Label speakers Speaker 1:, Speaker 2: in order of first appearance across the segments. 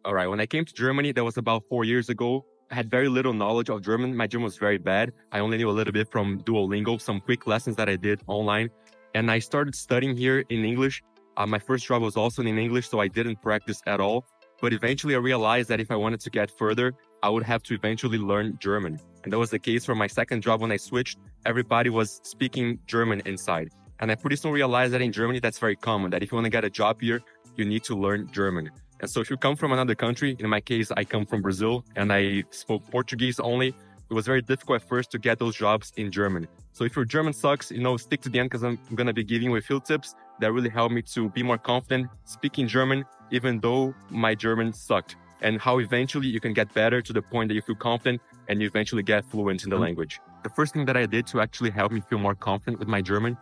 Speaker 1: All right. When I came to Germany, that was about 4 years ago. I had very little knowledge of German. My German was very bad. I only knew a little bit from Duolingo, some quick lessons that I did online. And I started studying here in English. My first job was also in English, so I didn't practice at all. But eventually I realized that if I wanted to get further, I would have to eventually learn German. And that was the case for my second job when I switched. Everybody was speaking German inside. And I pretty soon realized that in Germany, that's very common, that if you want to get a job here, you need to learn German. And so if you come from another country, in my case, I come from Brazil and I spoke Portuguese only. It was very difficult at first to get those jobs in German. So if your German sucks, stick to the end because I'm going to be giving you a few tips that really helped me to be more confident speaking German, even though my German sucked, and how eventually you can get better to the point that you feel confident and you eventually get fluent in the language. The first thing that I did to actually help me feel more confident with my German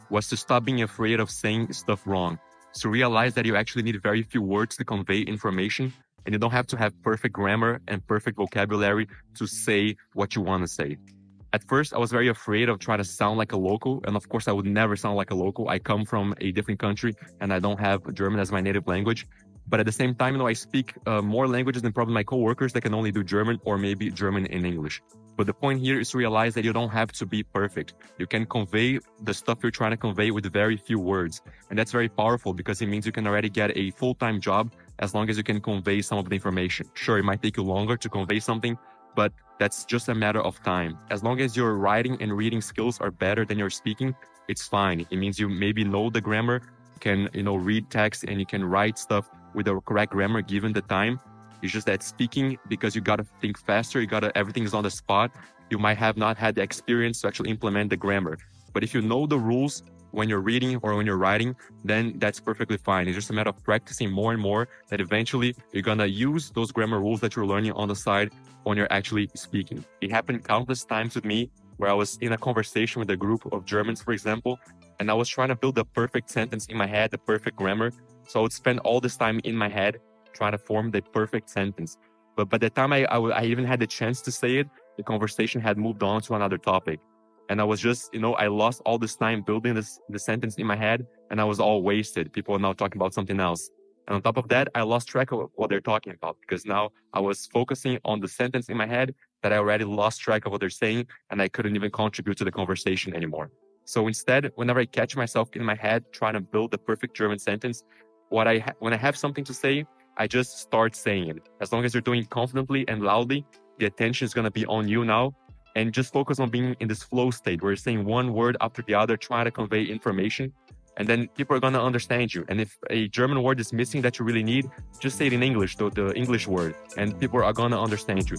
Speaker 1: was to stop being afraid of saying stuff wrong. So realize that you actually need very few words to convey information, and you don't have to have perfect grammar and perfect vocabulary to say what you want to say. At first, I was very afraid of trying to sound like a local. And of course, I would never sound like a local. I come from a different country and I don't have German as my native language. But at the same time, I speak more languages than probably my coworkers that can only do German or maybe German in English. But the point here is to realize that you don't have to be perfect. You can convey the stuff you're trying to convey with very few words. And that's very powerful because it means you can already get a full-time job as long as you can convey some of the information. Sure, it might take you longer to convey something, but that's just a matter of time. As long as your writing and reading skills are better than your speaking, it's fine. It means you maybe know the grammar, can, read text and you can write stuff with the correct grammar given the time. It's just that speaking, because you got to think faster, everything's on the spot. You might have not had the experience to actually implement the grammar. But if you know the rules when you're reading or when you're writing, then that's perfectly fine. It's just a matter of practicing more and more that eventually you're going to use those grammar rules that you're learning on the side when you're actually speaking. It happened countless times with me where I was in a conversation with a group of Germans, for example, and I was trying to build the perfect sentence in my head, the perfect grammar. So I would spend all this time in my head trying to form the perfect sentence. But by the time I even had the chance to say it, the conversation had moved on to another topic. And I was just, I lost all this time building the sentence in my head and I was all wasted. People are now talking about something else. And on top of that, I lost track of what they're talking about because now I was focusing on the sentence in my head that I already lost track of what they're saying and I couldn't even contribute to the conversation anymore. So instead, whenever I catch myself in my head trying to build the perfect German sentence, when I have something to say, I just start saying it. As long as you're doing it confidently and loudly, the attention is going to be on you now. And just focus on being in this flow state where you're saying one word after the other, trying to convey information. And then people are going to understand you. And if a German word is missing that you really need, just say it in English, the English word, and people are going to understand you.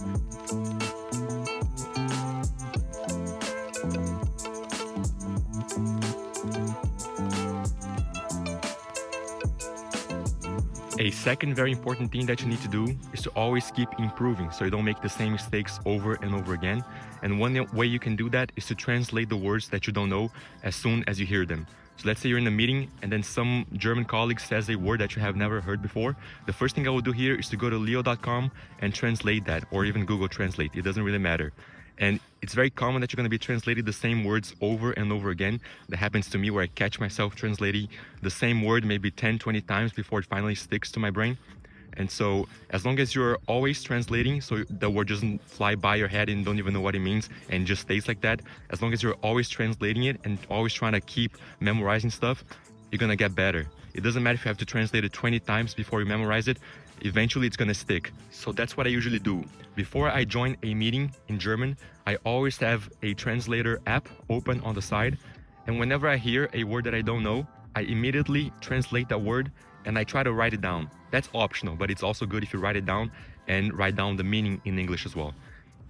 Speaker 1: A second very important thing that you need to do is to always keep improving so you don't make the same mistakes over and over again. And one way you can do that is to translate the words that you don't know as soon as you hear them. So let's say you're in a meeting and then some German colleague says a word that you have never heard before. The first thing I will do here is to go to leo.com and translate that, or even Google Translate. It doesn't really matter. And it's very common that you're going to be translating the same words over and over again. That happens to me where I catch myself translating the same word maybe 10, 20 times before it finally sticks to my brain. And so as long as you're always translating, so the word doesn't fly by your head and you don't even know what it means and just stays like that, as long as you're always translating it and always trying to keep memorizing stuff, you're going to get better. It doesn't matter if you have to translate it 20 times before you memorize it. Eventually it's going to stick. So that's what I usually do. Before I join a meeting in German, I always have a translator app open on the side. And whenever I hear a word that I don't know, I immediately translate that word and I try to write it down. That's optional, but it's also good if you write it down and write down the meaning in English as well.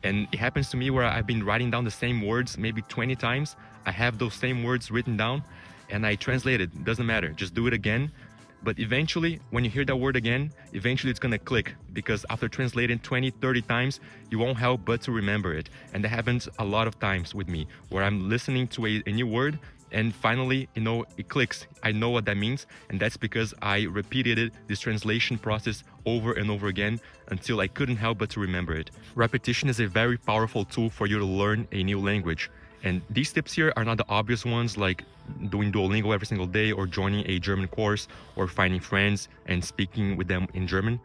Speaker 1: And it happens to me where I've been writing down the same words maybe 20 times. I have those same words written down and I translate it. It doesn't matter. Just do it again. But eventually, when you hear that word again, eventually it's going to click because after translating 20, 30 times, you won't help but to remember it. And that happens a lot of times with me where I'm listening to a new word and finally, it clicks. I know what that means. And that's because I repeated this translation process over and over again until I couldn't help but to remember it. Repetition is a very powerful tool for you to learn a new language. And these tips here are not the obvious ones like doing Duolingo every single day or joining a German course or finding friends and speaking with them in German.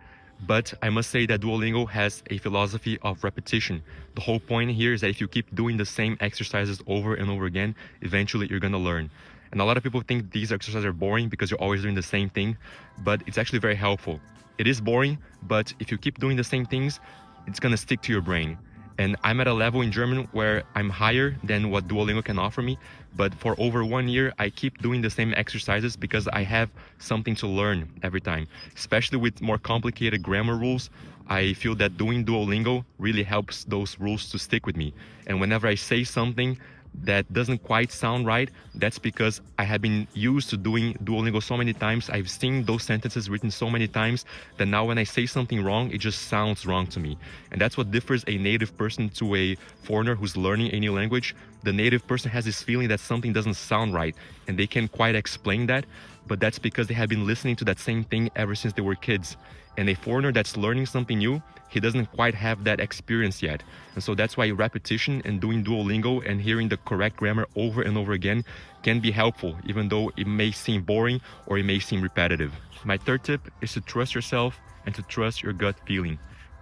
Speaker 1: But I must say that Duolingo has a philosophy of repetition. The whole point here is that if you keep doing the same exercises over and over again, eventually you're gonna learn. And a lot of people think these exercises are boring because you're always doing the same thing, but it's actually very helpful. It is boring, but if you keep doing the same things, it's gonna stick to your brain. And I'm at a level in German where I'm higher than what Duolingo can offer me. But for over 1 year, I keep doing the same exercises because I have something to learn every time. Especially with more complicated grammar rules, I feel that doing Duolingo really helps those rules to stick with me. And whenever I say something that doesn't quite sound right, that's because I have been used to doing Duolingo so many times. I've seen those sentences written so many times that now when I say something wrong, it just sounds wrong to me. And that's what differs a native person to a foreigner who's learning a new language. The native person has this feeling that something doesn't sound right, and they can't quite explain that, but that's because they have been listening to that same thing ever since they were kids. And a foreigner that's learning something new, he doesn't quite have that experience yet. And so that's why repetition and doing Duolingo and hearing the correct grammar over and over again can be helpful, even though it may seem boring or it may seem repetitive. My third tip is to trust yourself and to trust your gut feeling.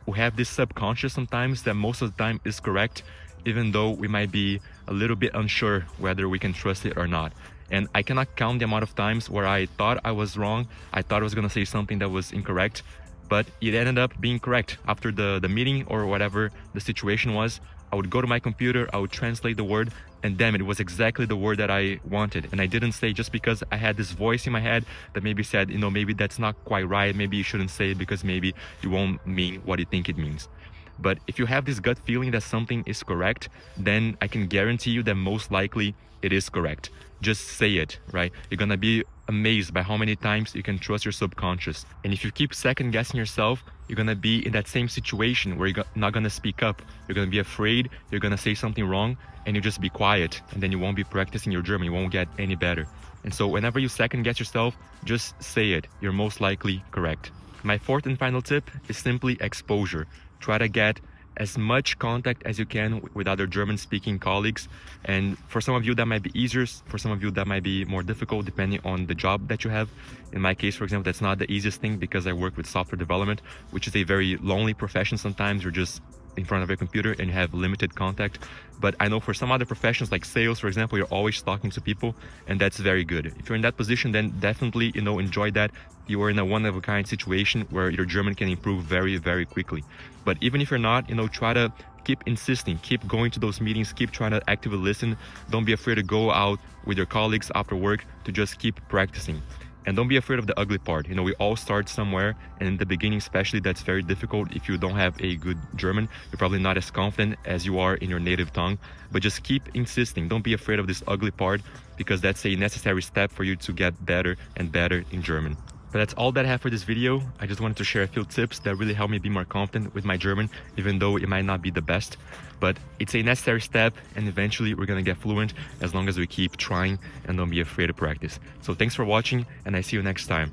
Speaker 1: We have this subconscious sometimes that most of the time is correct, even though we might be a little bit unsure whether we can trust it or not. And I cannot count the amount of times where I thought I was wrong, I thought I was gonna say something that was incorrect, but it ended up being correct. After the meeting or whatever the situation was, I would go to my computer, I would translate the word, and damn it was exactly the word that I wanted. And I didn't say just because I had this voice in my head that maybe said, maybe that's not quite right, maybe you shouldn't say it because maybe you won't mean what you think it means. But if you have this gut feeling that something is correct, then I can guarantee you that most likely it is correct. Just say it, right? You're gonna be amazed by how many times you can trust your subconscious. And if you keep second guessing yourself, you're gonna be in that same situation where you're not gonna speak up. You're gonna be afraid, you're gonna say something wrong, and you just be quiet, and then you won't be practicing your German, you won't get any better. And so whenever you second guess yourself, just say it. You're most likely correct. My fourth and final tip is simply exposure. Try to get as much contact as you can with other German-speaking colleagues. And for some of you that might be easier, for some of you that might be more difficult depending on the job that you have. In my case, for example, that's not the easiest thing because I work with software development, which is a very lonely profession sometimes. You're just in front of a computer and you have limited contact. But I know for some other professions like sales, for example, you're always talking to people, and that's very good. If you're in that position, then definitely, enjoy that. You are in a one-of-a-kind situation where your German can improve very, very quickly. But even if you're not, try to keep insisting, keep going to those meetings, keep trying to actively listen. Don't be afraid to go out with your colleagues after work to just keep practicing. And don't be afraid of the ugly part. We all start somewhere, and in the beginning especially, that's very difficult. If you don't have a good German, you're probably not as confident as you are in your native tongue. But just keep insisting. Don't be afraid of this ugly part, because that's a necessary step for you to get better and better in German. But that's all that I have for this video. I just wanted to share a few tips that really help me be more confident with my German, even though it might not be the best. But it's a necessary step, and eventually we're gonna get fluent as long as we keep trying and don't be afraid to practice. So thanks for watching, and I see you next time.